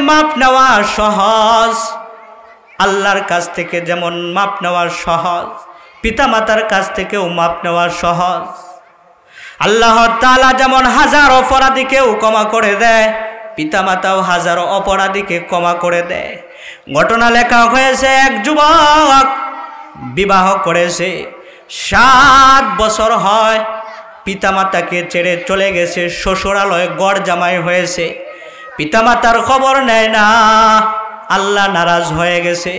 মাপ নেওয়া সহজ, আল্লাহর কাছ থেকে যেমন মাপ নেওয়া সহজ, পিতা মাতার কাছ থেকেও মাপ নেওয়া সহজ। আল্লাহ তাআলা যেমন হাজার অপরাধীকেও ক্ষমা করে দেয়, পিতামাতাও হাজারো অপরাধীকে ক্ষমা করে দেয়। ঘটনা লেখা হয়েছে, এক যুবক বিবাহ করেছে, 7 বছর হয়, পিতামাতাকে ছেড়ে চলে গেছে, শ্বশুরালয়ে গড় জামাই হয়েছে, পিতামাতার খবর নেয় না। আল্লাহ নারাজ হয়ে গেছে।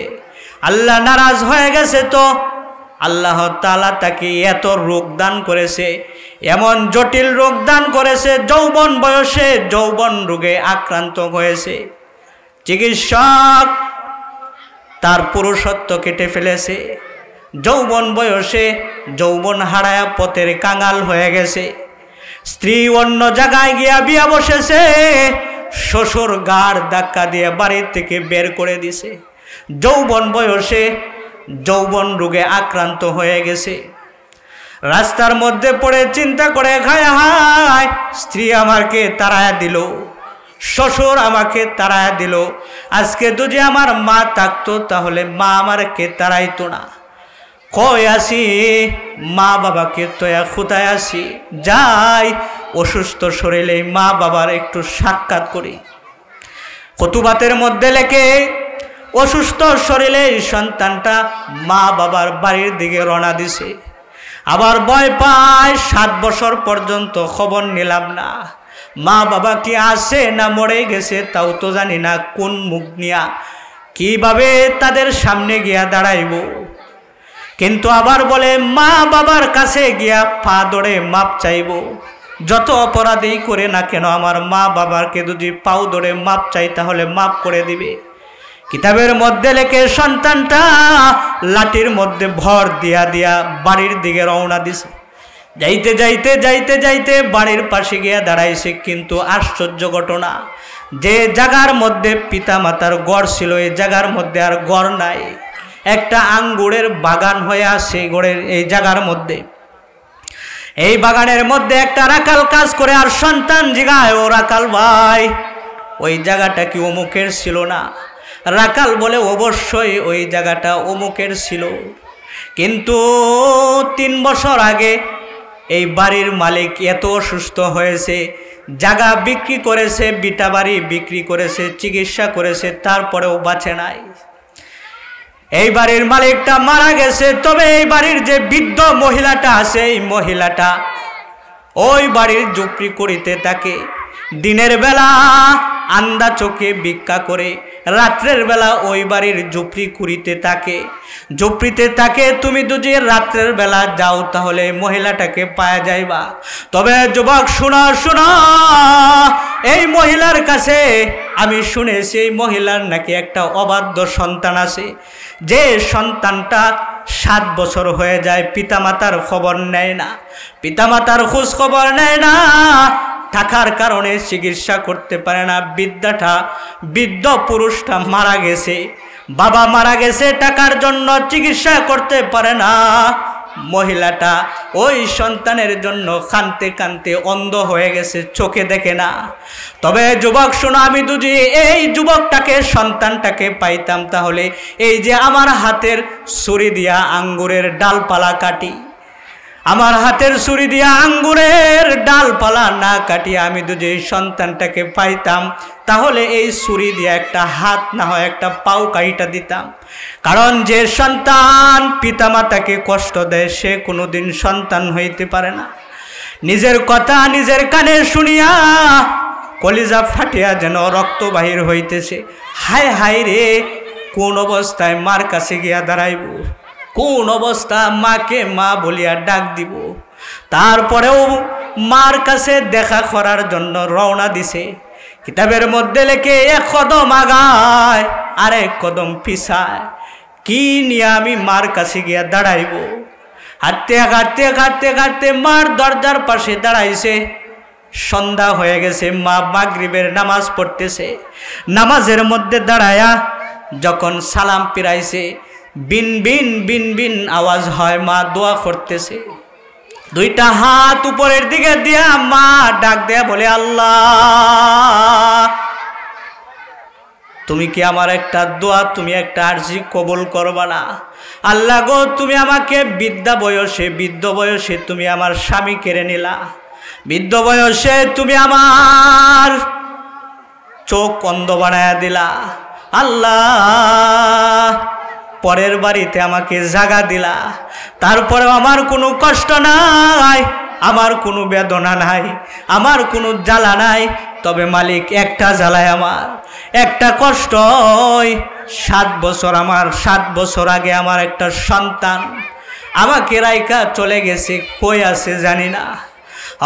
আল্লাহ নারাজ হয়ে গেছে তো আল্লাহ তাআলা তাকে এত রোগ দান করেছে, এমন জটিল রোগ দান করেছে, যৌবন বয়সে যৌবন রোগে আক্রান্ত হয়েছে। চিকিৎসক তার পুরুষত্ব কেটে ফেলেছে, যৌবন বয়সে যৌবন হারায়া পথের কাঙাল হয়ে গেছে। স্ত্রী অন্য জায়গায় গিয়া বিয়া বসেছে, শ্বশুর গাড় ধাক্কা দিয়ে বাড়ি থেকে বের করে দিছে। যৌবন বয়সে যৌবন রোগে আক্রান্ত হয়ে গেছে। রাস্তার মধ্যে পড়ে চিন্তা করে খায়, হায়, স্ত্রী আমাকে তাড়ায়া দিল, শ্বশুর আমাকে তাড়ায়া দিল, আজকে যদি আমার মা থাকতো তাহলে মা আমাকে তাড়াইতো না। কই আসি, মা বাবাকে তোয়া খুদায় আসি, যাই অসুস্থ শরীরে মা বাবার একটু সাক্ষাৎ করি। কুতুবাতের মধ্যে লেখে, অসুস্থ শরীরে সন্তানটা মা বাবার বাড়ির দিকে রওনা দিছে। আবার ভয় পায়, 7 বছর পর্যন্ত খবর নিলাম না, মা বাবা কি আছে না মরে গেছে তাও তো জানি না, কোন মুখ নিয়া কিভাবে তাদের সামনে গিয়া দাঁড়াইব। কিন্তু আবার বলে মা বাবার কাছে গিয়া পা ধরে মাপ চাইব, যত অপরাধী করে না কেন আমার মা বাবাকে যদি পাও ধরে মাপ চাই তাহলে মাপ করে দিবে। কিতাবের মধ্যে লেখে সন্তানটা লাঠির মধ্যে ভর দিয়া দিয়া বাড়ির দিকে রওনা দিছে। যাইতে যাইতে যাইতে যাইতে বাড়ির পাশে গিয়ে দাঁড়াইছে, কিন্তু আশ্চর্য ঘটনা, যে জায়গার মধ্যে পিতা মাতার গড় ছিল এই জায়গার মধ্যে আর গড় নাই। একটা আঙ্গুরের বাগান হয়ে আছে এই জায়গার মধ্যে। এই বাগানের মধ্যে একটা রাখাল কাজ করে, আর সন্তান জিগায়, ও রাখাল ভাই, ওই জায়গাটা কি অমুকের ছিল না? রাখাল বলে, অবশ্যই ওই জায়গাটা অমুকের ছিল, কিন্তু 3 বছর আগে এই বাড়ির মালিক এত অসুস্থ হয়েছে, জায়গা বিক্রি করেছে, বিটা বাড়ি বিক্রি করেছে, চিকিৎসা করেছে, তারপরেও বাঁচে নাই। এই বাড়ির মালিকটা মারা গেছে। তবে এই বাড়ির যে বৃদ্ধ মহিলাটা আছে, এই মহিলাটা ওই বাড়ির ঝুপড়ি করিতে থাকে। দিনের বেলা আন্দা চোখে ভিক্ষা করে, রাত্রের বেলা ওই বাড়ির ঝুপড়ি করিতে থাকে, ঝুপড়িতে থাকে। তুমি যদি রাত্রের বেলা যাও তাহলে মহিলাটাকে পাওয়া যাইবা। তবে যুবক শোনো শোনো, এই মহিলার কাছে আমি শুনেছি এই মহিলার নাকি একটা অবাধ্য সন্তান আছে, যে সন্তানটা 7 বছর হয়ে যায়, পিতামাতার খবর নেয় না, পিতামাতার খোঁজ খবর নেয় না, টাকার কারণে চিকিৎসা করতে পারে না। বৃদ্ধ পুরুষটা মারা গেছে, বাবা মারা গেছে, টাকার জন্য চিকিৎসা করতে পারে না। মহিলাটা ওই সন্তানের জন্য কাঁদতে কাঁদতে অন্ধ হয়ে গেছে, চোখে দেখে না। তবে যুবক শোনো, আমি যদি এই যুবকটাকে সন্তানটাকে পাইতাম তাহলে এই যে আমার হাতের ছুরি দিয়া আঙ্গুরের ডালপালা কাটি, আমার হাতের ছুরি দিয়া আঙ্গুরের ডালপালা না কাটিয়ে আমি যদি এই সন্তানটাকে পাইতাম তাহলে এই ছুরি দিয়ে একটা হাত না হয় একটা পাও কাইটা দিতাম। কারণ যে সন্তান পিতামাতাকে কষ্ট দেয় সে কোনোদিন সন্তান হইতে পারে না। নিজের কথা নিজের কানে শুনিয়া কলিজা ফাটিয়া যেন রক্ত বাহির হইতেছে। হায় হায় রে, কোন অবস্থায় মার কাছে গিয়া দাঁড়াইব, কোন অবস্থা মাকে মা বলিয়া ডাক দিব। তারপরেও মার কাছে দেখা করার জন্য রওনা দিছে। কিতাবের মধ্যে লেখে 1 কদম আগায় আর 1 কদম পিছায়। কি নিয়ে আমি মার কাছে গিয়া দাঁড়াইব? হাঁটতে হাঁটতে হাঁটতে হাঁটতে মার দরজার পাশে দাঁড়াইছে। সন্ধ্যা হয়ে গেছে, মা মাগরিবের নামাজ পড়তেছে। নামাজের মধ্যে দাঁড়ায়া যখন সালাম ফিরাইছে, বিন বিন বিন বিন আওয়াজ হয়, মা দোয়া করতেছে। 2টা হাত উপরের দিকে দিয়া মা ডাক দেয়া বলে, আল্লাহ, তুমি কি আমার একটা দোয়া, তুমি একটা আরজি কবুল করবা না? আল্লাহ গো, তুমি আমাকে বৃদ্ধ বয়সে তুমি আমার স্বামী কেড়ে নিলা, বৃদ্ধ বয়সে তুমি আমার চোখ অন্ধ বানায়া দিলা। আল্লাহ, পরের বাড়িতে আমাকে জাগা দিলা, তারপরেও আমার কোনো কষ্ট নাই, আমার কোনো বেদনা নাই, আমার কোনো জ্বালা নাই। তবে মালিক, একটা জ্বালায় আমার, একটা কষ্ট, 7 বছর আগে আমার একটা সন্তান আমাকে রাইকা চলে গেছে, কই আছে জানি না।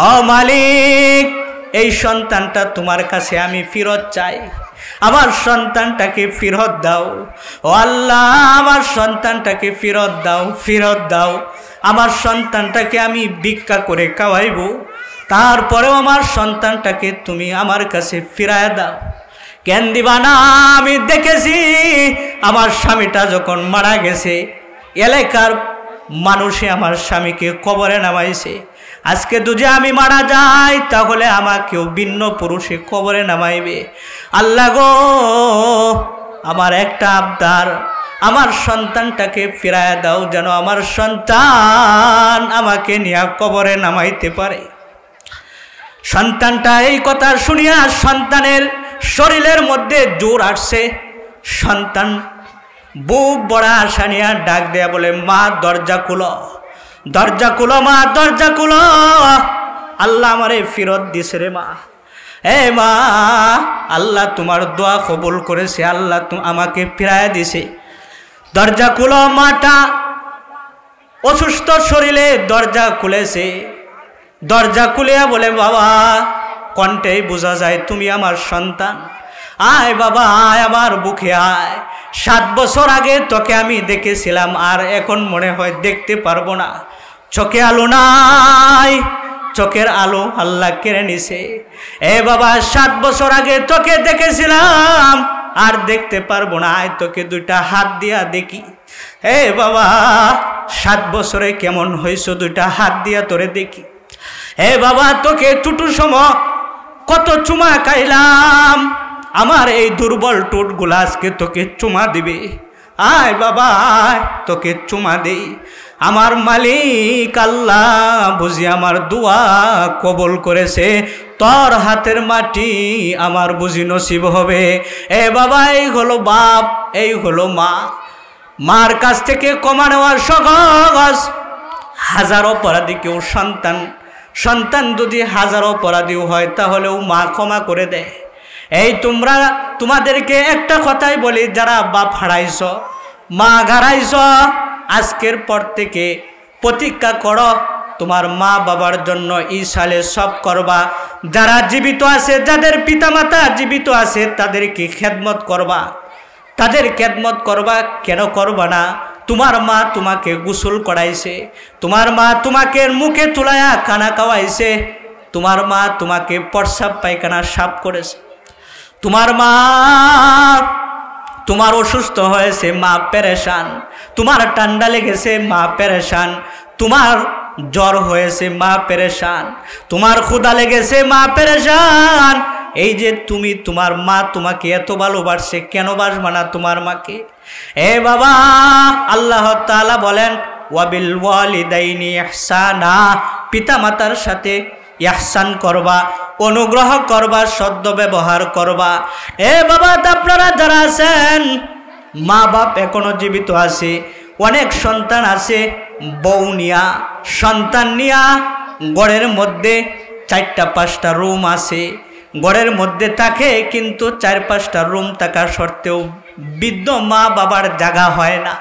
ও মালিক, এই সন্তানটা তোমার কাছে আমি ফেরত চাই, আমার সন্তানটাকে ফেরত দাও। ও আল্লাহ, আমার সন্তানটাকে ফেরত দাও, ফেরত দাও। আমার সন্তানটাকে আমি ভিক্ষা করে খাওয়াইব, তারপরেও আমার সন্তানটাকে তুমি আমার কাছে ফিরায় দাও। কেন দিবা না? আমি দেখেছি আমার স্বামীটা যখন মারা গেছে, এলাকার মানুষে আমার স্বামীকে কবরে নামাইছে। আজকে যদি আমি মারা যাই তাহলে আমাকেও ভিন্ন পুরুষে কবরে নামাইবে। আল্লাহ গো, আমার একটা আবদার, আমার সন্তানটাকে ফিরায় দাও, যেন আমার সন্তান আমাকে নিয়ে কবরে নামাইতে পারে। সন্তানটা এই কথা শুনিয়া সন্তানের শরীরের মধ্যে জোর আসছে। সন্তান বুক বড়া আশা নিয়ে ডাক দেয়া বলে, মা দরজা খুলো, দরজা খুলো, মা দরজা খুলো। আল্লাহ আমারে ফেরত দিছে রে মা। এ মা, আল্লাহ তোমার দোয়া কবুল করেছে, আল্লাহ আমাকে ফিরায় দিছে। দরজা খুলো। মাটা অসুস্থ শরীরে দরজা খুলেছে। দরজা খুলিয়া বলে, বাবা, কণ্ঠেই বোঝা যায় তুমি আমার সন্তান। আয় বাবা, আয় আমার বুকে আয়। 7 বছর আগে তোকে আমি দেখেছিলাম, আর এখন মনে হয় দেখতে পারবো না। চোখে আলো নাই, চোখের আলো আল্লাহ কেড়ে নিছে। এ বাবা, 7 বছর আগে তোকে দেখেছিলাম, আর দেখতে পারবো না। আয় তোকে 2টা হাত দিয়া দেখি। এ বাবা, 7 বছরে কেমন হয়েছ, 2টা হাত দিয়া তোরে দেখি। এ বাবা, তোকে টুটু সময় কত চুমা খাইলাম, আমার এই দুর্বল টুটগুলা আজকে তোকে চুমা দিবে। আয় বাবা, আয়, তোকে চুমা দেই। আমার মালিক আল্লাহ বুঝি আমার দোয়া কবুল করেছে, তোর হাতের মাটি আমার বুঝি নসিব হবে। এ বাবা, এই হলো বাপ, এই হলো মা। মার কাছ থেকে ক্ষমা নেওয়ার সহজ। 1000 অপরাধী কেউ সন্তান যদি 1000 অপরাধীও হয়, তাহলেও মা ক্ষমা করে দেয়। এই তোমাদেরকে একটা কথাই বলি, যারা বাপ হারাইছ, মা হারাইছ, আজকের পর থেকে প্রতিজ্ঞা করো তোমার মা বাবার জন্য এই সালে সব করবা। যারা জীবিত আছে, যাদের পিতামাতা জীবিত আছে, তাদেরকে খেদমত করবা, তাদের খেদমত করবা। কেন করবা না? তোমার মা তোমাকে গোসল করাইছে, তোমার মা তোমাকে মুখে তুলায়া খানা খাওয়াইছে, তোমার মা তোমাকে প্রস্রাব পায়খানা সাফ করেছে, তোমার মা, তোমার অসুস্থ হয়েছে, মা পেরেশান, তোমার ঠান্ডা লেগেছে, মা পেরেশান, তোমার জ্বর হয়েছে, মা পেরেশান, তোমার ক্ষুধা লেগেছে, মা পেরেশান। এই যে তোমার মা তোমাকে এত ভালোবাসে, কেন বাসবা না তোমার মাকে? এ বাবা, আল্লাহ তাআলা বলেন, ওয়াবিল ওয়ালিদাইনি ইহসানা, পিতা মাতার সাথে ইহসান করবা, অনুগ্রহ করবা, সদ্য ব্যবহার করবা। এ বাবা, আপনারা যারা আছেন, মা বাপ এখনো জীবিত আছে, অনেক সন্তান আছে, বউ নিয়া, সন্তান নিয়া ঘরের মধ্যে 4টা-5টা রুম আছে, ঘরের মধ্যে থাকে, কিন্তু 4-5টা রুম থাকা সত্ত্বেও বৃদ্ধ মা বাবার জায়গা হয় না,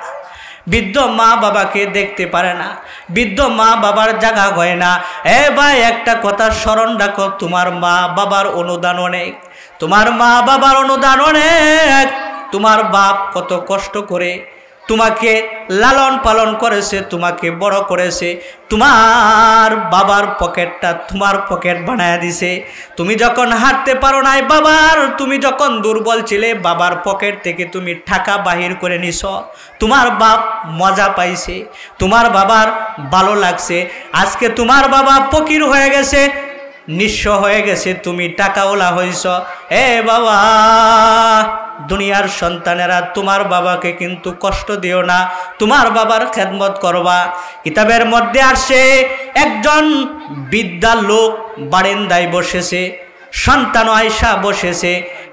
বৃদ্ধ মা বাবাকে দেখতে পারে না, বৃদ্ধ মা বাবার জায়গা হয় না। এ ভাই, একটা কথা স্মরণ রাখো, তোমার মা বাবার অনুদান অনেক, তোমার মা বাবার অনুদান অনেক। তোমার বাপ কত কষ্ট করে তোমাকে লালন পালন করেছে, তোমাকে বড় করেছে, তোমার বাবার পকেটটা তোমার পকেট বানায় দিছে। তুমি যখন হাঁটতে পারো নাই বাবার, তুমি যখন দুর্বল ছিলে, বাবার পকেট থেকে তুমি টাকা বাহির করে নিছ, তোমার বাপ মজা পাইছে, তোমার বাবার ভালো লাগছে। আজকে তোমার বাবা ফকির হয়ে গেছে, নিঃস্ব হয়ে গেছে, তুমি টাকাওয়ালা হইছ। এ বাবা, দুনিয়ার সন্তানেরা, তোমার বাবাকে কিন্তু কষ্ট দিও না, তোমার বাবার খেদমত করবা। কিতাবের মধ্যে আসে, একজন বৃদ্ধা লোক বারান্দায় বসেছে, সন্তান আয়সা বসেছে,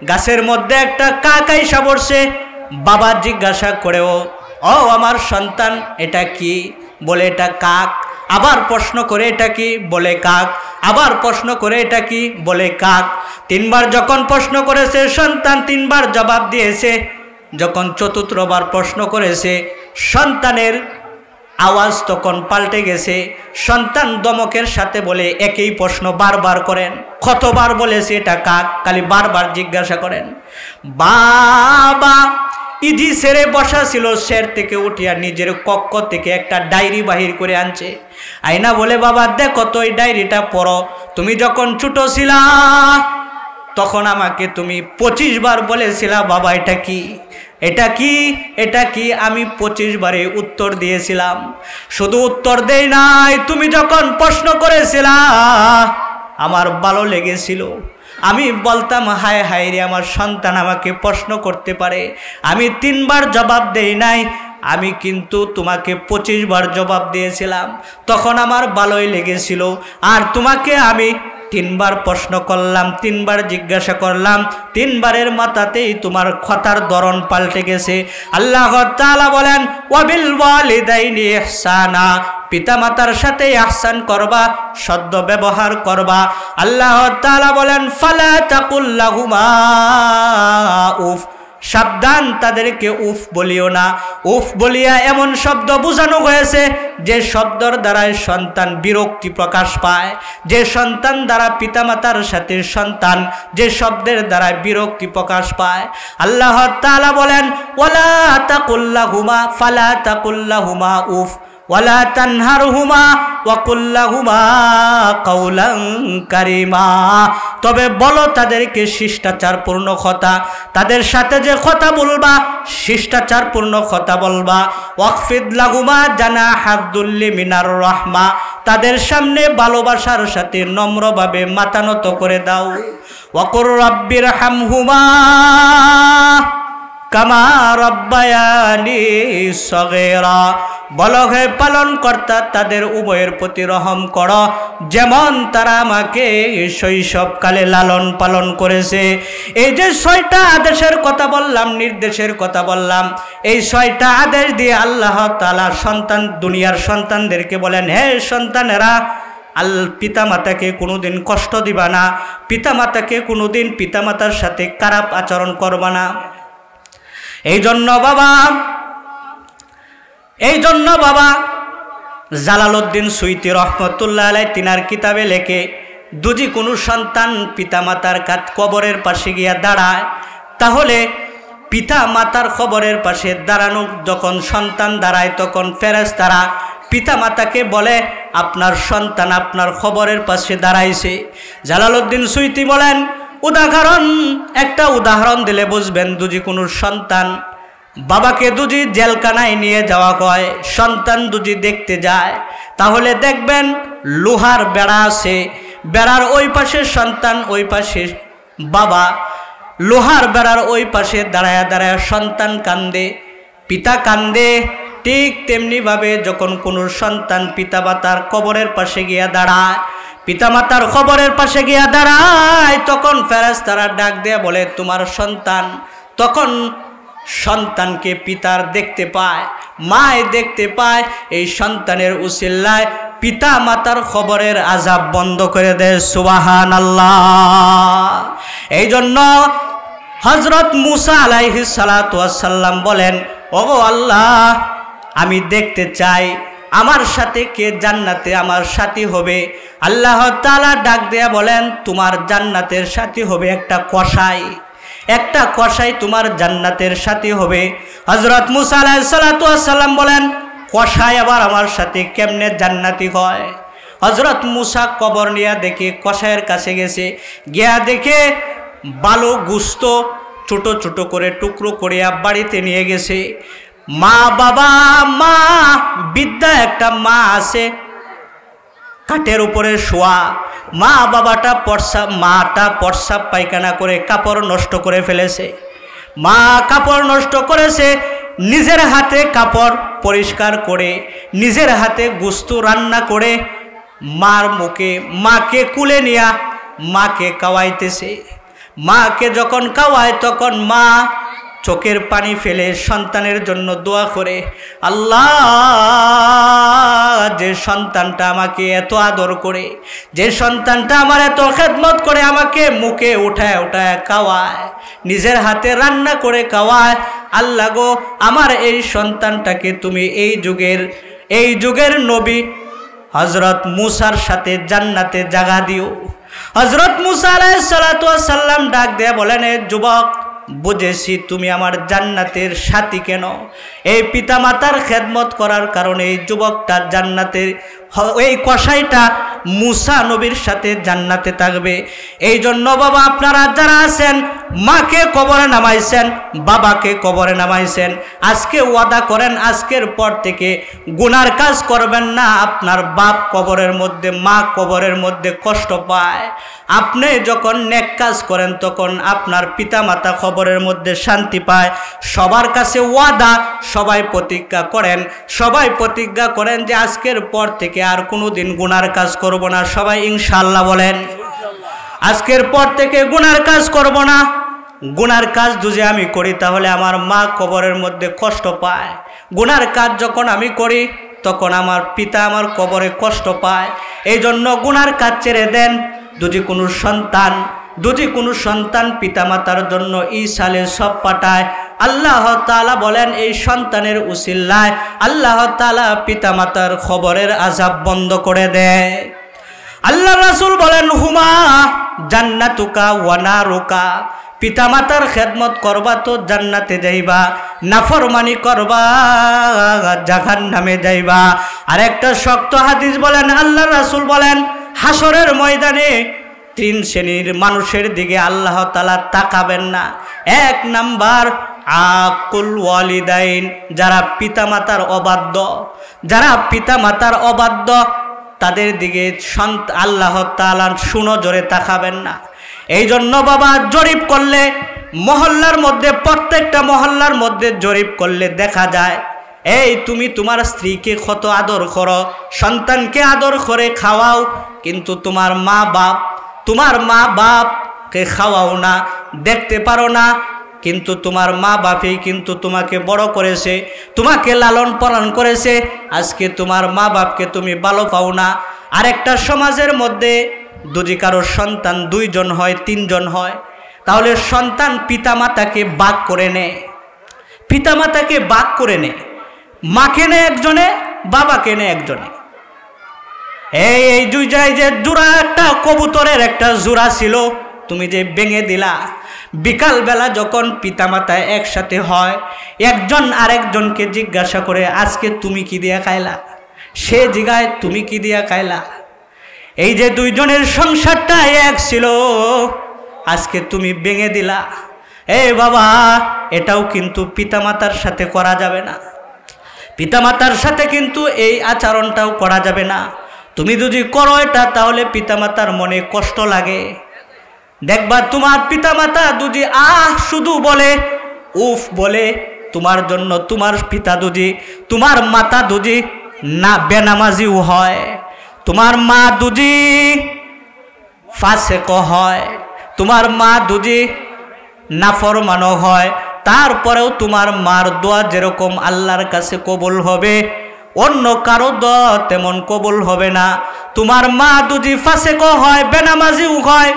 গাছের মধ্যে একটা কাক আয়সা বসে। বাবা জিজ্ঞাসা করেও, ও আমার সন্তান, এটা কি? বলে, এটা কাক। আবার প্রশ্ন করে, এটা কি? বলে, কাক। আবার প্রশ্ন করে, এটা কি? বলে, কাক। 3বার যখন প্রশ্ন করেছে, সন্তান 3বার জবাব দিয়েছে। যখন 4বার প্রশ্ন করেছে, সন্তানের আওয়াজ তখন পাল্টে গেছে। সন্তান দমকের সাথে বলে, একই প্রশ্ন বারবার করেন। কতবার বলেছে এটা কাক? খালি বারবার জিজ্ঞাসা করেন। বাবা ইজি সেরে বসা ছিল, সের থেকে উঠিয়া নিজের কক্ষ থেকে একটা ডায়েরি বাহির করে আনছে। আয়না বলে, বাবা দেখো তো, এই ডায়েরিটা পড়ো। তুমি যখন ছোট ছিলা, তখন আমাকে তুমি 25 বার বলেছিলা, বাবা এটা কি, এটা কি, এটা কি? আমি 25 বারে উত্তর দিয়েছিলাম। শুধু উত্তর দেই নাই, তুমি যখন প্রশ্ন করেছিলা, আমার ভালো লেগেছিল। আমি বলতাম, হায় হায় রে, আমার সন্তান আমাকে প্রশ্ন করতে পারে। আমি 3 বার জবাব দেই নাই, আমি কিন্তু তোমাকে 25 বার জবাব দিয়েছিলাম, তখন আমার ভালোই লেগেছিল। আর তোমাকে আমি 3 বার প্রশ্ন করলাম, 3 বার জিজ্ঞাসা করলাম, 3 বারের মাথাতেই তোমার কথার ধরন পাল্টে গেছে। আল্লাহ তাআলা বলেন, ওয়াবিল ওয়ালিদাইনি ইহসানা, পিতামাতার সাথে ইহসান করবা, সদ্য ব্যবহার করবা। আল্লাহ তাআলা বলেন, ফালা তাকুল লাহুমা উফ, সাবধান, তাদেরকে উফ বলিও না। উফ বলিয়া এমন শব্দ বোঝানো হয়েছে যে শব্দর দ্বারাই সন্তান বিরক্তি প্রকাশ পায়, যে সন্তান দ্বারা পিতামাতার সাথে সন্তান যে শব্দের দ্বারা বিরক্তি প্রকাশ পায়। আল্লাহ তাআলা বলেন, ওয়ালা তাকুল্লাহুমা ফালা তাকুল্লাহুমা উফ ওয়ালা তানহারহুমা ওয়াকুল্লাহুমা কাওলান কারীমা। তবে বলো তাদেরকে শিষ্টাচারপূর্ণ কথা, তাদের সাথে যে কথা বলবা শিষ্টাচারপূর্ণ কথা বলবা। ওয়াকফিদ লাহুমা জানাহাদ দুল্লি মিনার রাহমা, তাদের সামনে ভালোবাসার সাথে নম্রভাবে মাথা নত করে দাও। ওয়াকুর রাব্বির হামহুমা কামা রব্বায়ানি সগীরা, বলো হে পালন কর্তা তাদের উভয়ের প্রতি রহম করো যেমন তারা আমাকে শৈশবকালে লালন পালন করেছে। এই যে 6টা আদেশের কথা বললাম, নির্দেশের কথা বললাম, এই 6টা আদেশ দিয়ে আল্লাহ তাআলা সন্তান দুনিয়ার সন্তানদেরকে বলেন, হে সন্তানেরা, পিতামাতাকে কোনোদিন কষ্ট দিবা না, পিতামাতাকে কোনোদিন পিতামাতার সাথে খারাপ আচরণ করবা না। এই জন্য বাবা জালালউদ্দিন সুয়ুতী রহমতুল্লাহ আলাইহি তিনার কিতাবে লেখে, যদি কোনো সন্তান পিতামাতার কবরের পাশে গিয়া দাঁড়ায়, তাহলে পিতামাতার কবরের পাশে দাঁড়ানো যখন সন্তান দাঁড়ায় তখন ফেরেশতারা পিতামাতাকে বলে, আপনার সন্তান আপনার কবরের পাশে দাঁড়াইছে। জালালউদ্দিন সুয়ুতী বলেন, একটা উদাহরণ দিলে বুঝবেন। যদি কোনো সন্তান বাবাকে যদি জেলখানায় নিয়ে যাওয়া হয়, সন্তান যদি দেখতে যায়, তাহলে দেখবেন লোহার বেড়া আছে, বেড়ার ওই পাশে সন্তান, ওই পাশে বাবা। লোহার বেড়ার ওই পাশে দাঁড়ায় দাঁড়ায় সন্তান কান্দে, পিতা কান্দে। ঠিক তেমনিভাবে যখন কোনো সন্তান পিতামাতার কবরের পাশে গিয়া দাঁড়ায়, পিতামাতার কবরের পাশে গিয়া দাঁড়ায়, তখন ফেরেশতারা ডাক দেয়া বলে, তোমার সন্তান। তখন সন্তানকে পিতার দেখতে পায়, মায় দেখতে পায়। এই সন্তানের উসিলায় পিতা মাতার কবরের আযাব বন্ধ করে দেয়। সুবহানাল্লাহ। এই জন্য হযরত মুসা আলাইহিস সালাতু ওয়াস সালাম বলেন, ওগো আল্লাহ, আমি দেখতে চাই আমার সাথে কে জান্নাতে আমার সাথী হবে। আল্লাহ তাআলা ডাক দেয়া বলেন, তোমার জান্নাতের সাথী হবে একটা কসাই, একটা কসাই তোমার জান্নাতের সাথী হবে। হযরত মুসা আলাইহিস সালাতু ওয়াস সালাম বলেন, কসাই আবার আমার সাথে কেমনে জান্নাতি হয়? হযরত মুসা কবর নিয়ে দেখে কসাইয়ের কাছে গেছে, গিয়া দেখে বালো গুস্ত ছোট ছোট করে টুকরো করিয়া বাড়িতে নিয়ে গেছে। মা বাবা, মা বিদ্যা একটা মা আছে কাঠের উপরে শোয়া। মাটা প্রস্রাব পায়খানা করে কাপড় নষ্ট করে ফেলেছে। মা কাপড় নষ্ট করেছে, নিজের হাতে কাপড় পরিষ্কার করে নিজের হাতে গোশত রান্না করে মার মুখে মাকে কুলে নিয়া মাকে খাওয়াইতেছে। মাকে যখন খাওয়ায় তখন মা চোখের পানি ফেলে সন্তানের জন্য দোয়া করে, আল্লাহ, যে সন্তানটা আমাকে এত আদর করে, যে সন্তানটা আমার এত খেদমত করে, আমাকে মুখে উঠায় উঠায় খাওয়ায়, নিজের হাতে রান্না করে খাওয়ায়, আল্লাহ গো, আমার এই সন্তানটাকে তুমি এই যুগের নবী হযরত মুসার সাথে জান্নাতে জায়গা দিও। হযরত মুসা আলাইহিস সালাতু ওয়াস সালাম ডাক দেয়া বলেন, এ যুবক, বুঝেছি তুমি আমার জান্নাতের সাথী। কেন? এই পিতামাতার খেদমত করার কারণে এই যুবকটা জান্নাতের, এই কসাইটা মুসা নবীর সাথে জান্নাতে থাকবে। এই জন্য বাবা, আপনারা যারা আছেন মাকে কবরে নামাইছেন, বাবাকে কবরে নামাইছেন, আজকে ওয়াদা করেন আজকের পর থেকে গুনার কাজ করবেন না। আপনার বাপ কবরের মধ্যে, মা কবরের মধ্যে কষ্ট পায়, আপনি যখন নেক কাজ করেন তখন আপনার পিতামাতা কবরের মধ্যে শান্তি পায়। সবার কাছে ওয়াদা, সবাই প্রতিজ্ঞা করেন যে আজকের পর থেকে আর কোনোদিন গুনার কাজ করব না। সবাই ইনশাআল্লাহ বলেন, আজকের পর থেকে গুনার কাজ করব না। গুনার কাজ যদি আমি করি তাহলে আমার মা কবরের মধ্যে কষ্ট পায়। গুনার কাজ যখন আমি করি তখন আমার পিতা আমার কবরে কষ্ট পায়। এই জন্য গুনার কাজ ছেড়ে দেন। যদি কোনো সন্তান যদি কোনো সন্তান পিতামাতার জন্য ইসালে সব পাঠায়, আল্লাহ তাআলা বলেন এই সন্তানের উসিলায় আল্লাহ তাআলা পিতামাতার খবরের আযাব বন্ধ করে দেয়। আল্লাহ রাসূল বলেন হুমা জান্নাতুকা ওয়া নারুকা, পিতামাতার খেদমত করবা তো জান্নাতে যাইবা, নাফরমানি করবা জাহান্নামে যাইবা। আর একটা শক্ত হাদিস বলেন, আল্লাহ রাসূল বলেন হাসরের ময়দানে 3 শ্রেণীর মানুষের দিকে আল্লাহ তাআলা তাকাবেন না। 1 নাম্বার আকুল ওয়ালিদাইন, যারা পিতামাতার অবাধ্য, যারা পিতামাতার অবাধ্য তাদের দিকে আল্লাহ তাআলা সুনজরে তাকাবেন না। এই জন্য বাবা জরিপ করলে মহল্লার মধ্যে, প্রত্যেকটা মহল্লার মধ্যে জরিপ করলে দেখা যায় এই তুমি তোমার স্ত্রীকে কত আদর করো, সন্তানকে আদর করে খাওয়াও, কিন্তু তোমার মা বাপকে খাওয়াও না, দেখতে পারো না। কিন্তু তোমার মা বাপই কিন্তু তোমাকে বড় করেছে, তোমাকে লালন পালন করেছে, আজকে তোমার মা বাপকে তুমি ভালো পাও না। আরেকটা সমাজের মধ্যে যদি কারোর সন্তান 2 জন হয় 3 জন হয়, তাহলে সন্তান পিতামাতাকে ভাগ করে নেয়, পিতামাতাকে ভাগ করে নেয়, মাকে নেয় একজনে, বাবাকে নেয় একজনে। এই 2 জায়গায় যে জোড়া, একটা কবুতরের একটা জোড়া ছিল, তুমি যে ভেঙে দিলা, বিকালবেলা যখন পিতামাতা একসাথে হয়, একজন আরেকজনকে জিজ্ঞাসা করে আজকে তুমি কি দিয়া খাইলা, সে জিগায় তুমি কি দিয়া খাইলা। এই যে 2 জনের সংসারটা এক ছিল, আজকে তুমি ভেঙে দিলা। এই বাবা, এটাও কিন্তু পিতামাতার সাথে করা যাবে না, পিতামাতার সাথে কিন্তু এই আচরণটাও করা যাবে না। তুমি যদি করো এটা, তাহলে পিতামাতার মনে কষ্ট লাগে। দেখবা তোমার পিতামাতা যদি শুধু বলে, উফ বলে, তোমার জন্য তোমার পিতা যদি, তোমার মাতা যদি না বেনামাজিও হয়, তোমার মা দুজি ফাসেক হয়, তোমার মা দুজি নাফরমানও হয়, তারপরেও তোমার মার দোয়া যেরকম আল্লাহর কাছে কবুল হবে, অন্য কারো দোয়া তেমন কবুল হবে না। তোমার মা দুজি ফাসেক হয়, বেনামাজিও হয়,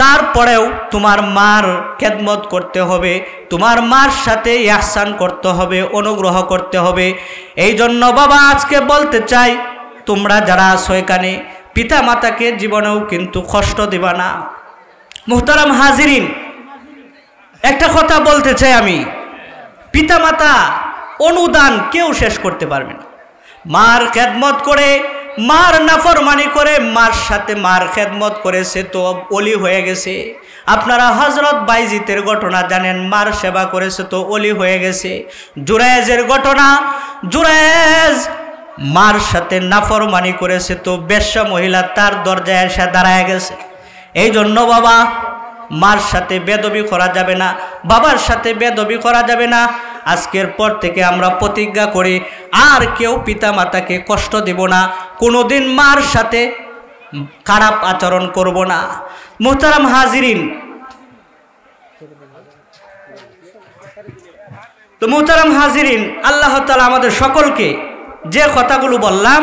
তারপরেও তোমার মার খেদমত করতে হবে, তোমার মার সাথে ইহসান করতে হবে, অনুগ্রহ করতে হবে। এই জন্য বাবা আজকে বলতে চাই, তোমরা যারা আছো এখানে, পিতা মাতাকে জীবনেও কিন্তু কষ্ট দিবা না। মুহতারাম হাজিরিন, একটা কথা বলতে চাই আমি, পিতা মাতা অনুদান কেউ শেষ করতে পারবে না। মার খেদমত করে, মার নাফরমানি করে, মার সাথে মার খেদমত করেছে তো ওলি হয়ে গেছে। আপনারা হযরত বাইজিতের ঘটনা জানেন, মার সেবা করেছে তো ওলি হয়ে গেছে। জুরায়েজের ঘটনা, জুরায়েজ মার সাথে নাফরমানি করেছে তো বেশ্যা মহিলা তার দরজায় এসে দাঁড়ায় গেছে। এই জন্য বাবা, মার সাথে বেদবি করা যাবে না, বাবার সাথে বেদবি করা যাবে না। আজকের পর থেকে আমরা প্রতিজ্ঞা করি, আর কেউ পিতা মাতাকে কষ্ট দেব না, কোনোদিন মার সাথে খারাপ আচরণ করব না। মুহতারাম হাজিরিন, তো মুহতারাম হাজিরিন, আল্লাহ তাআলা আমাদের সকলকে যে কথাগুলো বললাম